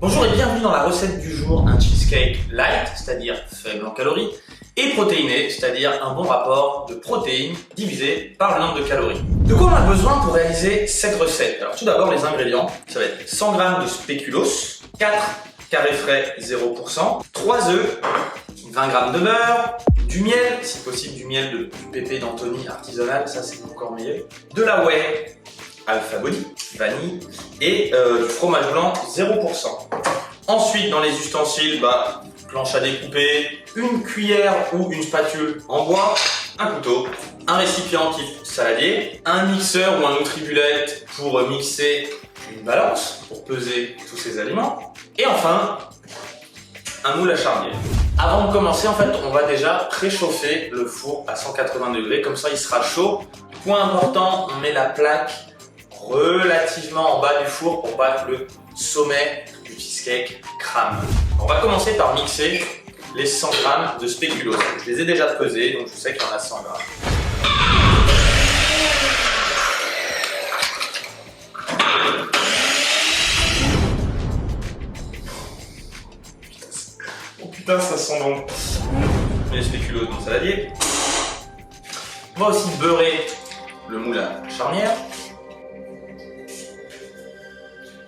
Bonjour et bienvenue dans la recette du jour, un cheesecake light, c'est-à-dire faible en calories, et protéiné, c'est-à-dire un bon rapport de protéines divisé par le nombre de calories. De quoi on a besoin pour réaliser cette recette? Alors tout d'abord les ingrédients, ça va être 100 g de spéculoos, 4 carrés frais 0%, 3 œufs, 20 g de beurre, du miel, si possible du miel de pépé d'Antony artisanal, ça c'est encore meilleur, de la whey Alpha Body, vanille et du fromage blanc 0%. Ensuite dans les ustensiles, planche à découper, une cuillère ou une spatule en bois, un couteau, un récipient type saladier, un mixeur ou un Nutribullet pour mixer, une balance pour peser tous ces aliments, et enfin un moule à charnière. Avant de commencer, en fait, on va déjà préchauffer le four à 180 degrés, comme ça il sera chaud. Point important, on met la plaque relativement en bas du four pour pas que le sommet du cheesecake crame. On va commencer par mixer les 100 g de spéculoos. Je les ai déjà pesés, donc je sais qu'il y en a 100 g. Oh putain, ça sent bon. Les spéculoos dans le saladier. On va aussi beurrer le moule à charnière.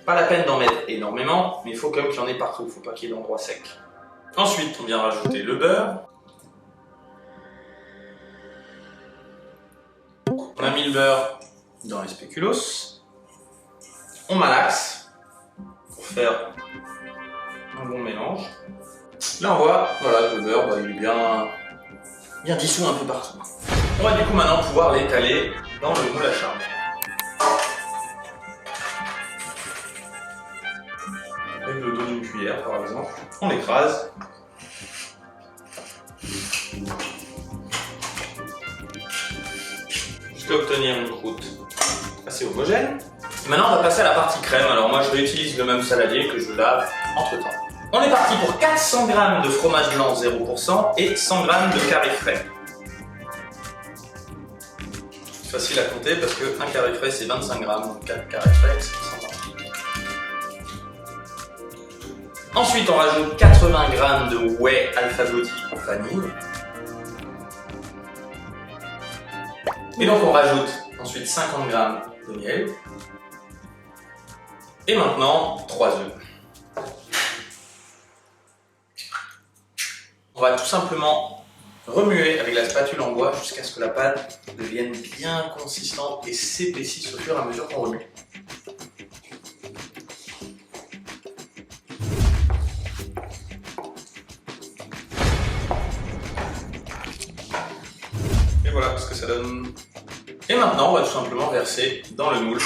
Pas la peine d'en mettre énormément, mais il faut quand même qu'il y en ait partout, il ne faut pas qu'il y ait d'endroits secs. Ensuite, on vient rajouter le beurre. On a mis le beurre dans les spéculoos. On malaxe pour faire un bon mélange. Là on voit, voilà, le beurre, il est bien dissous un peu partout. On va du coup maintenant pouvoir l'étaler dans le moule à charnière. Avec le dos d'une cuillère par exemple, on l'écrase. Jusqu'à obtenir une croûte assez homogène. Et maintenant on va passer à la partie crème. Alors moi je réutilise le même saladier que je lave entre temps. On est parti pour 400 g de fromage blanc 0% et 100 g de carré frais. C'est facile à compter parce que un carré frais c'est 25 g, donc 4 carrés frais c'est 100 g. Ensuite, on rajoute 80 g de whey Alpha Body vanille. Et donc, on rajoute ensuite 50 g de miel. Et maintenant, 3 œufs. On va tout simplement remuer avec la spatule en bois jusqu'à ce que la pâte devienne bien consistante et s'épaississe au fur et à mesure qu'on remue. Voilà ce que ça donne. Et maintenant, on va tout simplement verser dans le moule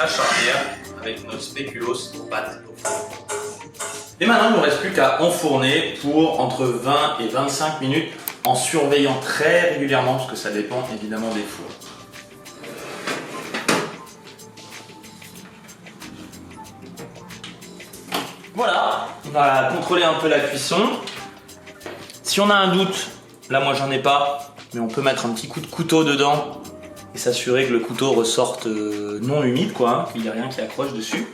à charnière avec nos spéculoos pâte au four. Et maintenant, il ne nous reste plus qu'à enfourner pour entre 20 et 25 minutes en surveillant très régulièrement parce que ça dépend évidemment des fours. Voilà, on va contrôler un peu la cuisson. Si on a un doute, là moi j'en ai pas, mais on peut mettre un petit coup de couteau dedans et s'assurer que le couteau ressorte non humide, qu'il n'y a rien qui accroche dessus.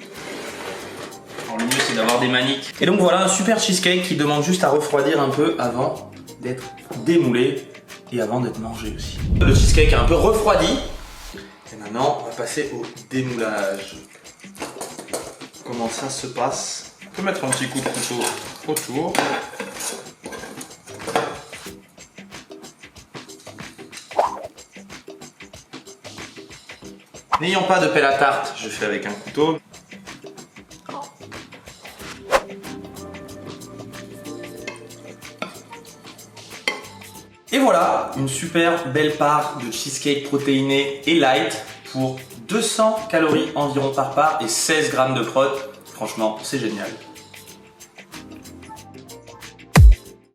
Alors, le mieux c'est d'avoir des maniques. Et donc voilà un super cheesecake qui demande juste à refroidir un peu avant d'être démoulé et avant d'être mangé aussi. Le cheesecake est un peu refroidi et maintenant on va passer au démoulage. Comment ça se passe? On peut mettre un petit coup de couteau autour. N'ayant pas de pelle à tarte, je fais avec un couteau. Et voilà, une super belle part de cheesecake protéiné et light pour 200 calories environ par part et 16 g de prot. Franchement, c'est génial.